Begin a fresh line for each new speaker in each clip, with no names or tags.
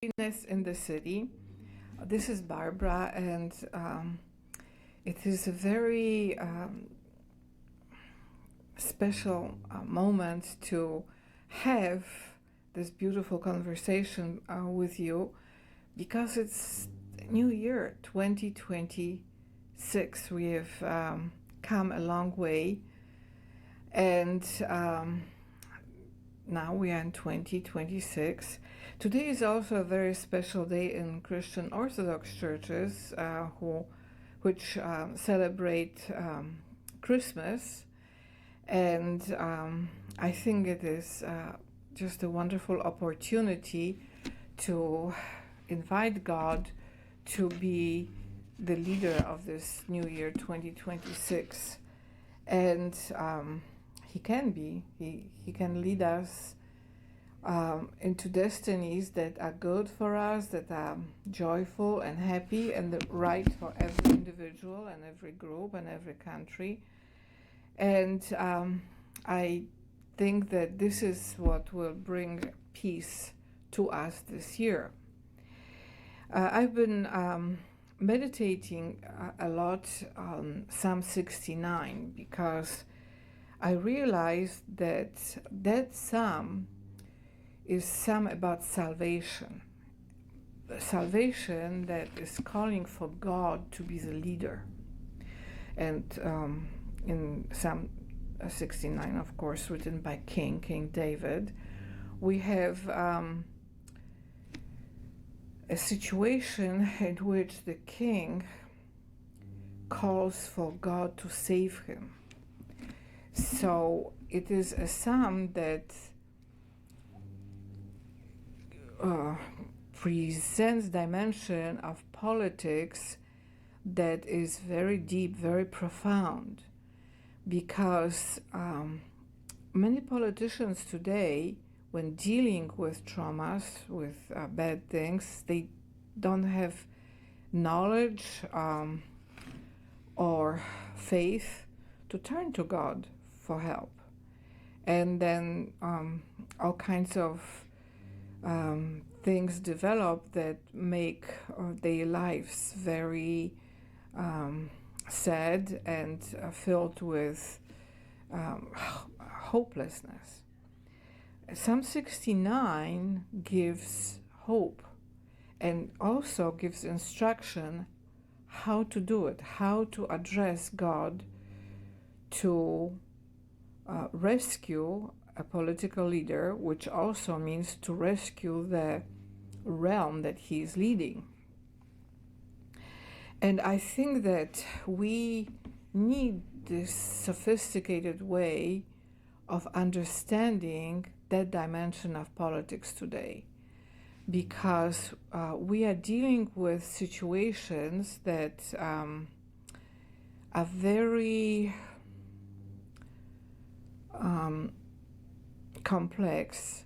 Happiness in the City. This is Barbara, and it is a very special moment to have this beautiful conversation with you because it's New Year 2026. We have come a long way, and now we are in 2026. Today is also a very special day in Christian Orthodox churches which celebrate Christmas. And I think it is just a wonderful opportunity to invite God to be the leader of this new year 2026. And He can be. He can lead us into destinies that are good for us, that are joyful and happy and right for every individual and every group and every country. And I think that this is what will bring peace to us this year. I've been meditating a lot on Psalm 69 because I realized that psalm is psalm about salvation. Salvation that is calling for God to be the leader. And in Psalm 69, of course, written by King David, we have a situation in which the king calls for God to save him. So it is a psalm that presents dimension of politics that is very deep, very profound, because many politicians today, when dealing with traumas, with bad things, they don't have knowledge or faith to turn to God for help. And then all kinds of things develop that make their lives very sad and filled with hopelessness. Psalm 69 gives hope and also gives instruction how to do it, how to address God to rescue a political leader, which also means to rescue the realm that he is leading. And I think that we need this sophisticated way of understanding that dimension of politics today, because we are dealing with situations that are very complex,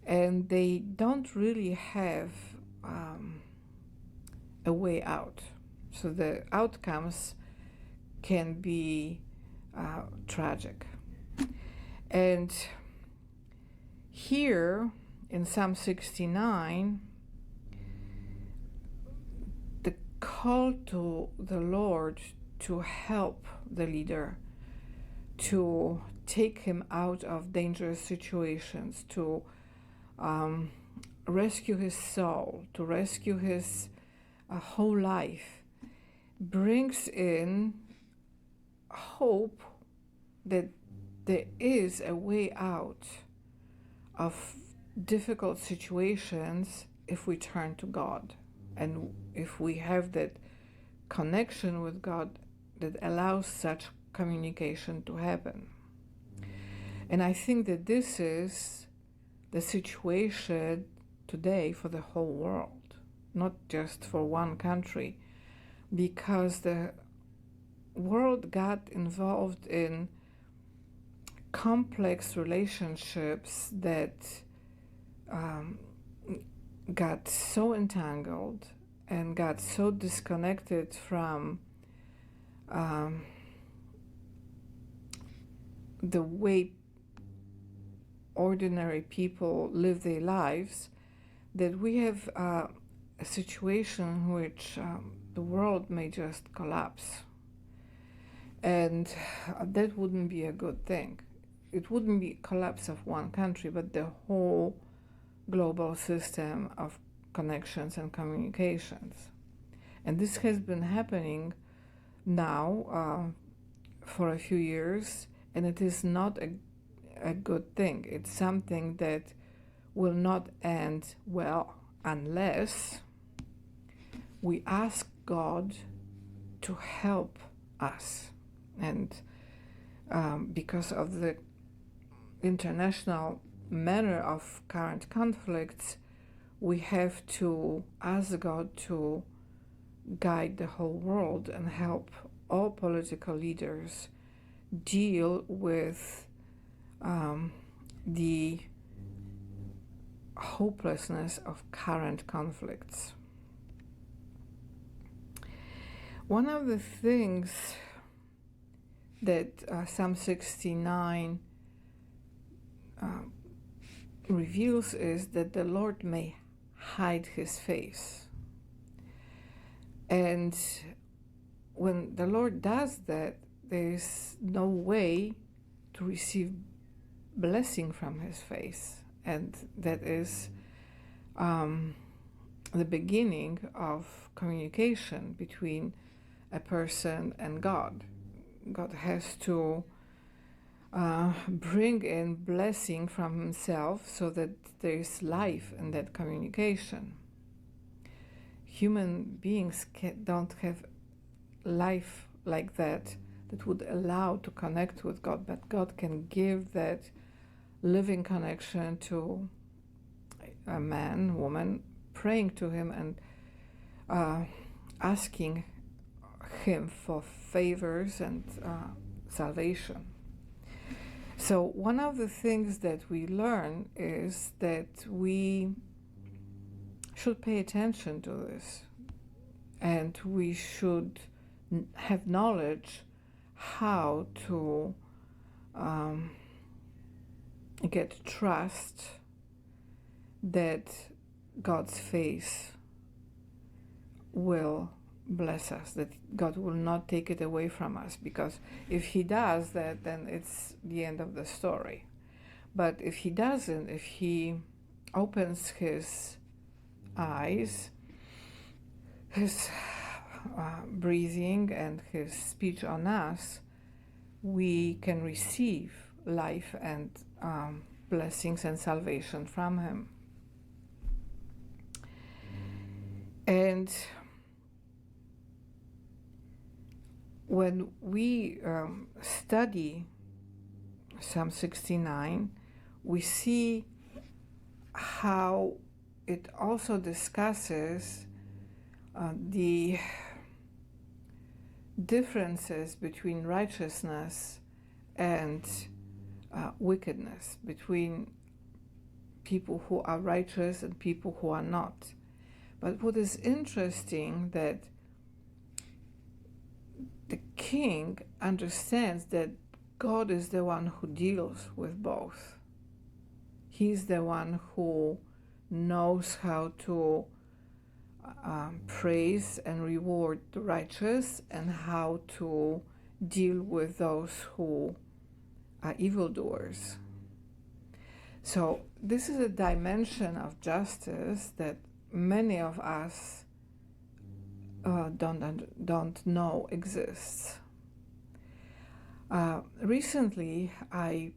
and they don't really have a way out. So the outcomes can be tragic. And here in Psalm 69, the call to the Lord to help the leader, to take him out of dangerous situations, to rescue his soul, to rescue his whole life, brings in hope that there is a way out of difficult situations if we turn to God, and if we have that connection with God that allows such communication to happen. And I think that this is the situation today for the whole world, not just for one country, because the world got involved in complex relationships that got so entangled and got so disconnected from the way ordinary people live their lives, that we have a situation in which the world may just collapse. And that wouldn't be a good thing. It wouldn't be a collapse of one country, but the whole global system of connections and communications. And this has been happening now for a few years, and it is not a good thing. It's something that will not end well unless we ask God to help us. And because of the international manner of current conflicts, we have to ask God to guide the whole world and help all political leaders deal with the hopelessness of current conflicts. One of the things that Psalm 69 reveals is that the Lord may hide his face. And when the Lord does that, there is no way to receive blessing from his face. And that is the beginning of communication between a person and God. God has to bring in blessing from himself so that there is life in that communication. Human beings don't have life like that would allow to connect with God, but God can give that living connection to a man, woman, praying to him and asking him for favors and salvation. So one of the things that we learn is that we should pay attention to this, and we should have knowledge how to get trust that God's face will bless us, that God will not take it away from us, because if he does that, then it's the end of the story. But if he doesn't, if he opens his eyes, his breathing and his speech on us, we can receive life and blessings and salvation from him. And when we study Psalm 69, we see how it also discusses the differences between righteousness and wickedness, between people who are righteous and people who are not. But what is interesting, that the king understands that God is the one who deals with both. He's the one who knows how to praise and reward the righteous and how to deal with those who are evildoers. So this is a dimension of justice that many of us don't know exists. Recently, I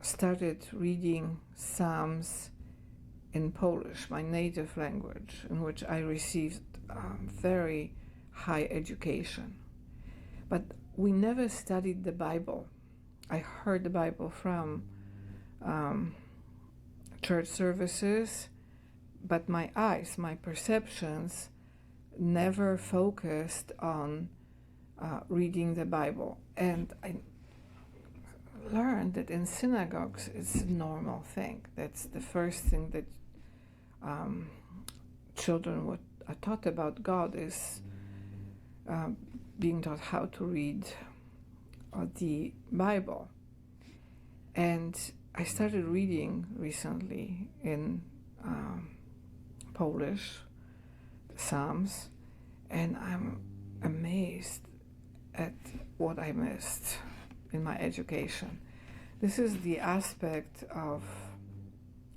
started reading Psalms in Polish, my native language, in which I received very high education. But we never studied the Bible. I heard the Bible from church services, but my eyes, my perceptions never focused on reading the Bible. And I learned that in synagogues it's a normal thing. That's the first thing that children are taught about God, is being taught how to read the Bible. And I started reading recently in Polish Psalms, and I'm amazed at what I missed in my education. This is the aspect of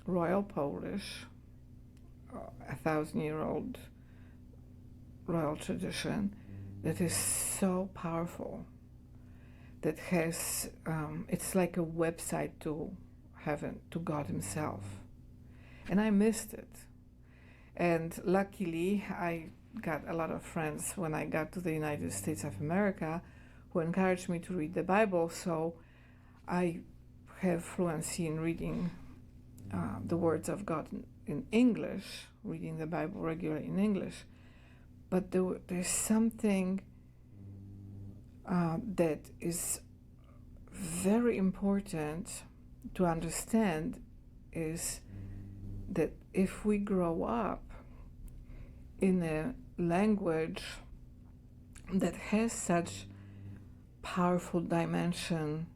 Royal Polish, 1,000-year-old royal tradition that is so powerful, that has, it's like a website to heaven, to God himself. And I missed it. And luckily, I got a lot of friends when I got to the United States of America who encouraged me to read the Bible, so I have fluency in reading the words of God in English, reading the Bible regularly in English. But there's something that is very important to understand, is that if we grow up in a language that has such powerful dimension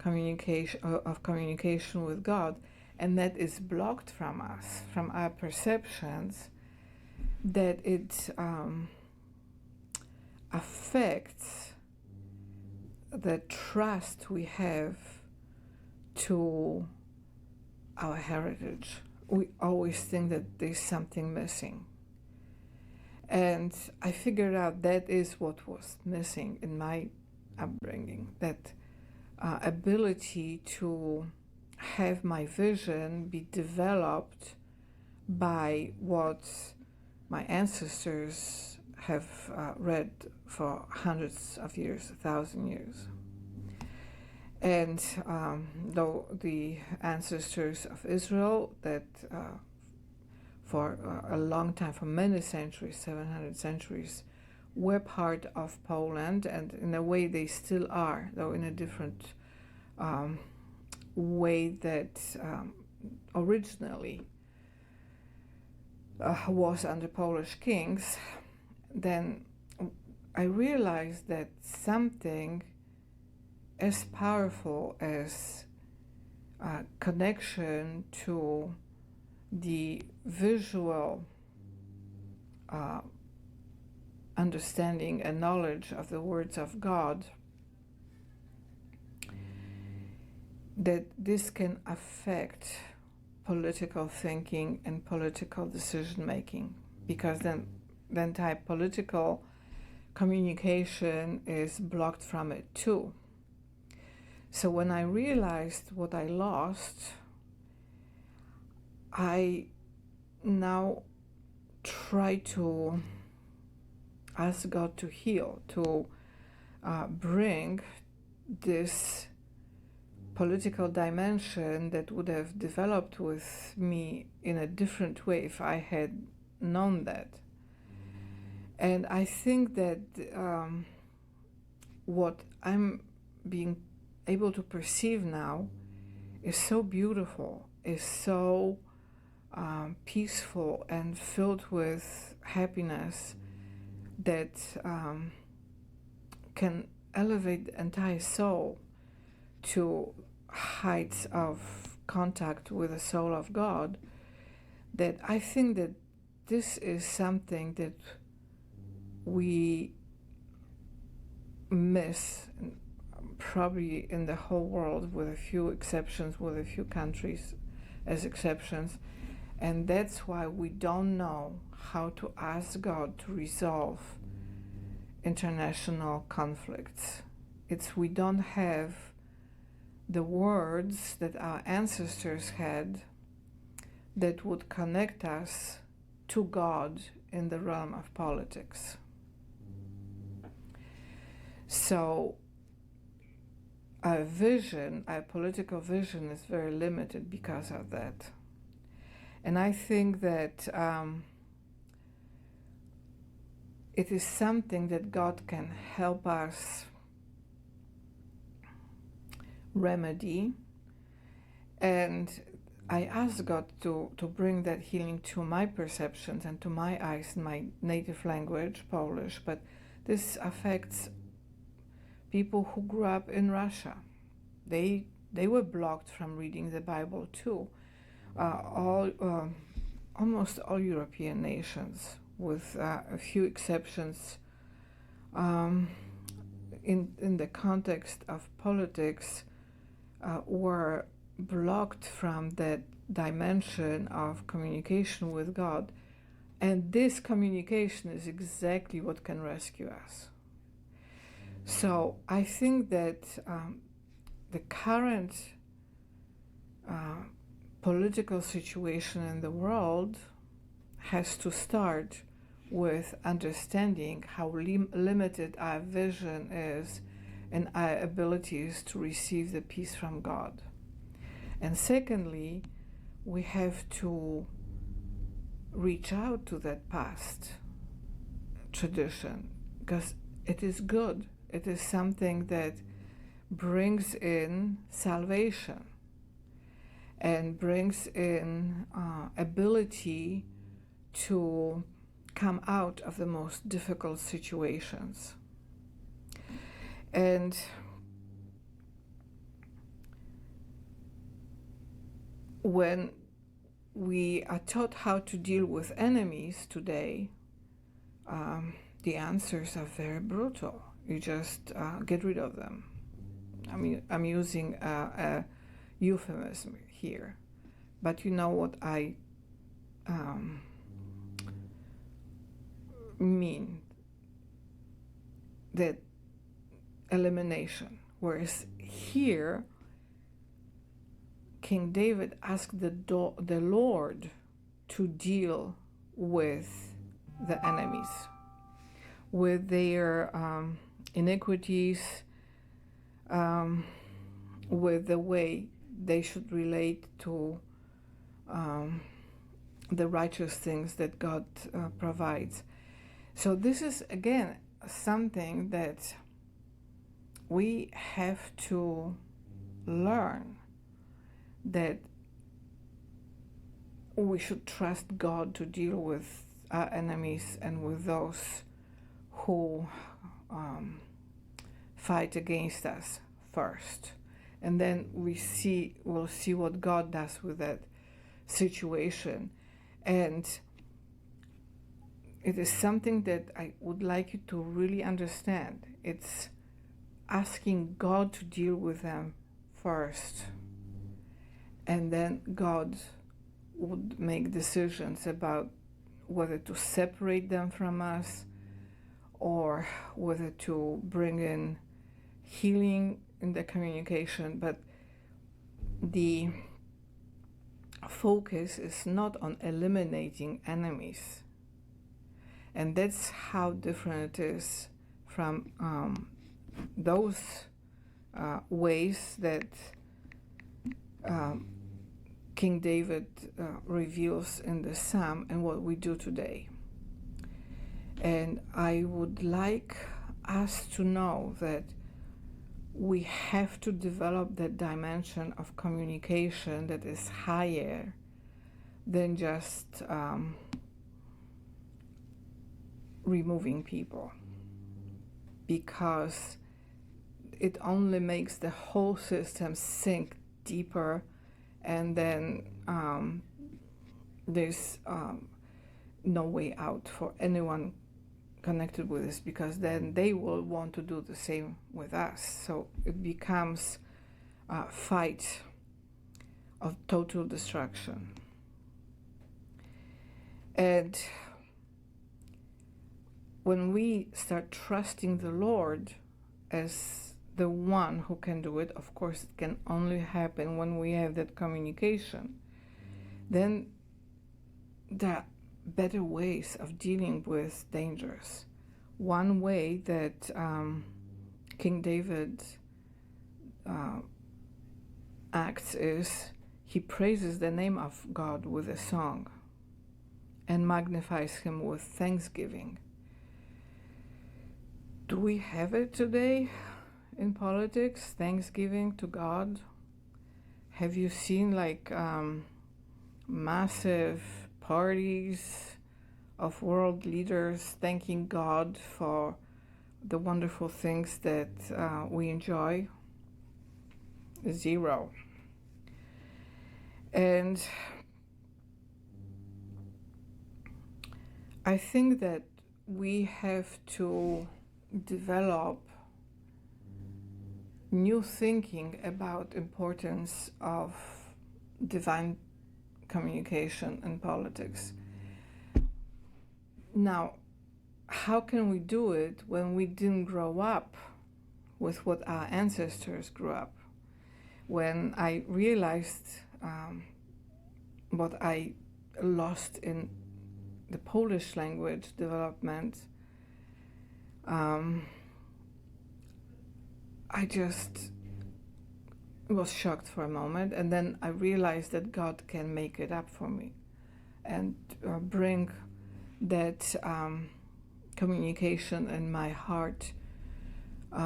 of communication with God, and that is blocked from us, from our perceptions, that it affects the trust we have to our heritage. We always think that there's something missing. And I figured out that is what was missing in my upbringing, that ability to have my vision be developed by what my ancestors have read for hundreds of years, 1,000 years. And though the ancestors of Israel that for a long time, for many centuries, 700 centuries, were part of Poland, and in a way they still are, though in a different way that originally was under Polish kings, then I realized that something as powerful as connection to the visual understanding and knowledge of the words of God, that this can affect political thinking and political decision making, because then the entire political communication is blocked from it too. So when I realized what I lost, I now try to ask God to heal, to bring this political dimension that would have developed with me in a different way if I had known that. And I think that what I'm being able to perceive now is so beautiful, is so peaceful and filled with happiness, that can elevate the entire soul to heights of contact with the soul of God, that I think that this is something that we miss probably in the whole world, with a few exceptions, with a few countries as exceptions. And that's why we don't know how to ask God to resolve international conflicts. We don't have the words that our ancestors had that would connect us to God in the realm of politics. So our vision, our political vision, is very limited because of that. And I think that it is something that God can help us remedy. And I ask God to bring that healing to my perceptions and to my eyes in my native language, Polish. But this affects people who grew up in Russia. They were blocked from reading the Bible too. All almost all European nations, with a few exceptions. In the context of politics, were blocked from that dimension of communication with God. And this communication is exactly what can rescue us. So I think that the current political situation in the world has to start with understanding how limited our vision is and our abilities to receive the peace from God. And secondly, we have to reach out to that past tradition because it is good. It is something that brings in salvation and brings in ability to come out of the most difficult situations. And when we are taught how to deal with enemies today, the answers are very brutal. You just get rid of them. I mean, I'm using a euphemism here, but you know what I mean, that elimination. Whereas here, King David asked the Lord to deal with the enemies, with their iniquities, with the way they should relate to the righteous things that God provides. So this is, again, something that we have to learn, that we should trust God to deal with our enemies and with those who fight against us first. And then we'll see what God does with that situation. And it is something that I would like you to really understand. It's asking God to deal with them first. And then God would make decisions about whether to separate them from us or whether to bring in healing in the communication. But the focus is not on eliminating enemies. And that's how different it is from those ways that King David reveals in the Psalm and what we do today. And I would like us to know that we have to develop that dimension of communication that is higher than just removing people, because it only makes the whole system sink deeper, and then there's no way out for anyone connected with this, because then they will want to do the same with us. So it becomes a fight of total destruction. And when we start trusting the Lord as the one who can do it, of course it can only happen when we have that communication, then there are better ways of dealing with dangers. One way that King David acts is he praises the name of God with a song and magnifies him with thanksgiving. Do we have it today in politics, thanksgiving to God? Have you seen like massive parties of world leaders thanking God for the wonderful things that we enjoy? Zero. And I think that we have to develop new thinking about importance of divine communication in politics. Now, how can we do it when we didn't grow up with what our ancestors grew up? When I realized what I lost in the Polish language development, I just was shocked for a moment, and then I realized that God can make it up for me and bring that communication in my heart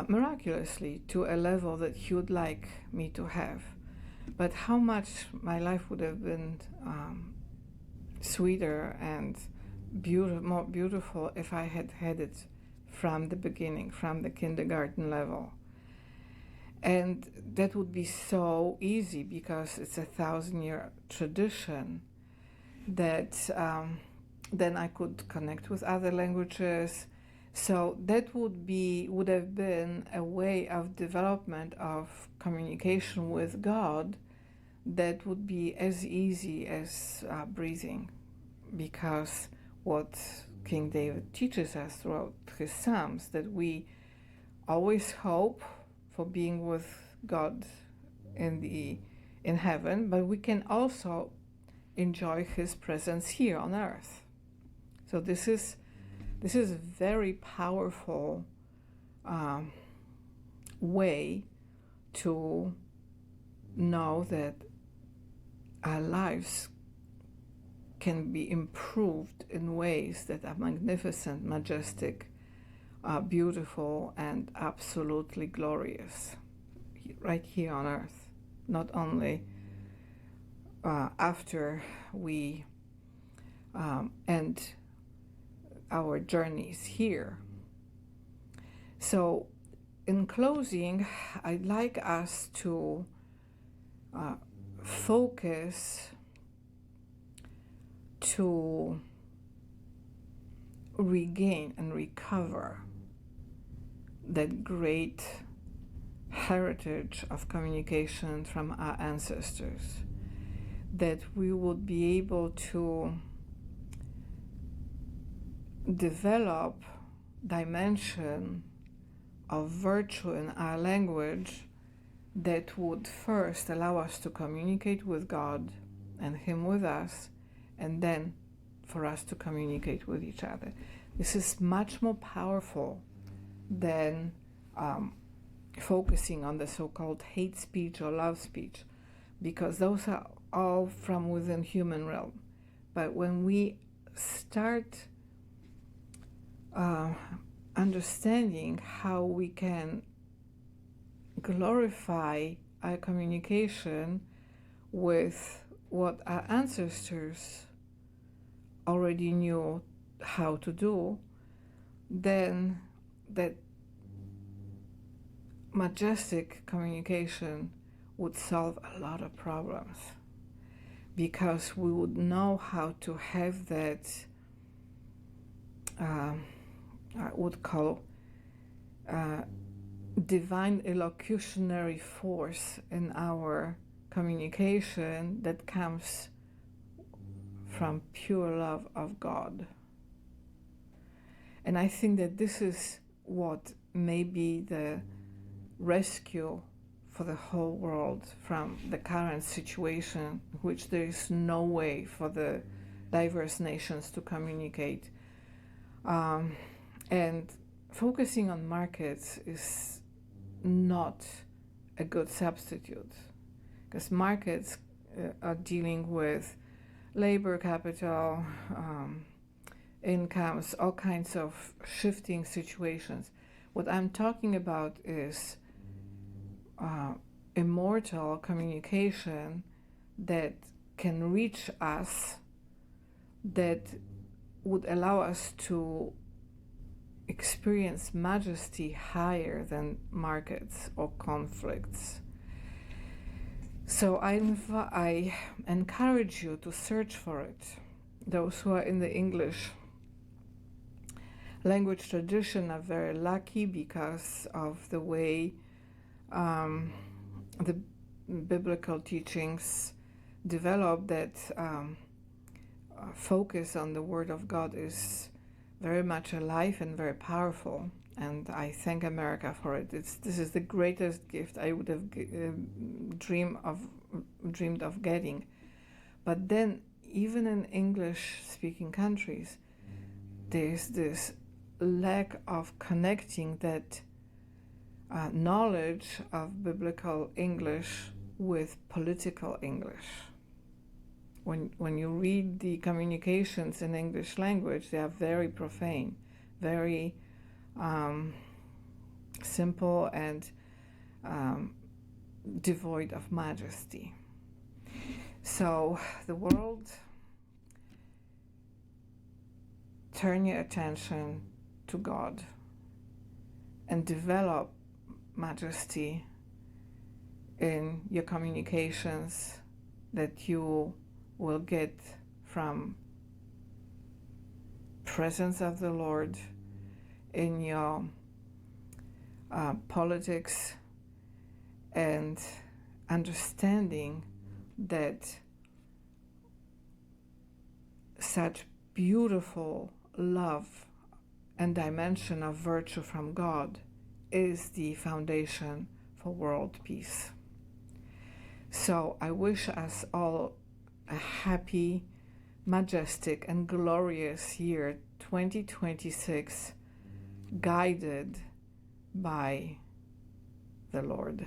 miraculously to a level that He would like me to have. But how much my life would have been sweeter and more beautiful if I had had it from the beginning, from the kindergarten level. And that would be so easy because it's a 1,000-year tradition that then I could connect with other languages. So that would have been a way of development of communication with God that would be as easy as breathing, because what King David teaches us throughout his Psalms, that we always hope for being with God in heaven, but we can also enjoy His presence here on earth. So this is a very powerful way to know that our lives can be improved in ways that are magnificent, majestic, beautiful, and absolutely glorious right here on earth, not only after we end our journeys here. So in closing, I'd like us to focus to regain and recover that great heritage of communication from our ancestors, that we would be able to develop dimension of virtue in our language that would first allow us to communicate with God and Him with us, and then for us to communicate with each other. This is much more powerful than focusing on the so-called hate speech or love speech, because those are all from within human realm. But when we start understanding how we can glorify our communication with what our ancestors already knew how to do, then that majestic communication would solve a lot of problems, because we would know how to have that I would call divine elocutionary force in our communication that comes from pure love of God. And I think that this is what may be the rescue for the whole world from the current situation in which there is no way for the diverse nations to communicate. And focusing on markets is not a good substitute, because markets are dealing with labor capital, incomes, all kinds of shifting situations. What I'm talking about is immortal communication that can reach us, that would allow us to experience majesty higher than markets or conflicts. So I encourage you to search for it. Those who are in the English language tradition are very lucky because of the way the biblical teachings develop, that focus on the Word of God is very much alive and very powerful. And I thank America for it. This is the greatest gift I would have dreamed of getting. But then, even in English-speaking countries, there's this lack of connecting that knowledge of biblical English with political English. When you read the communications in English language, they are very profane, very simple and devoid of majesty. So the world, turn your attention to God and develop majesty in your communications that you will get from presence of the Lord in your politics, and understanding that such beautiful love and dimension of virtue from God is the foundation for world peace. So I wish us all a happy, majestic, and glorious year 2026, guided by the Lord.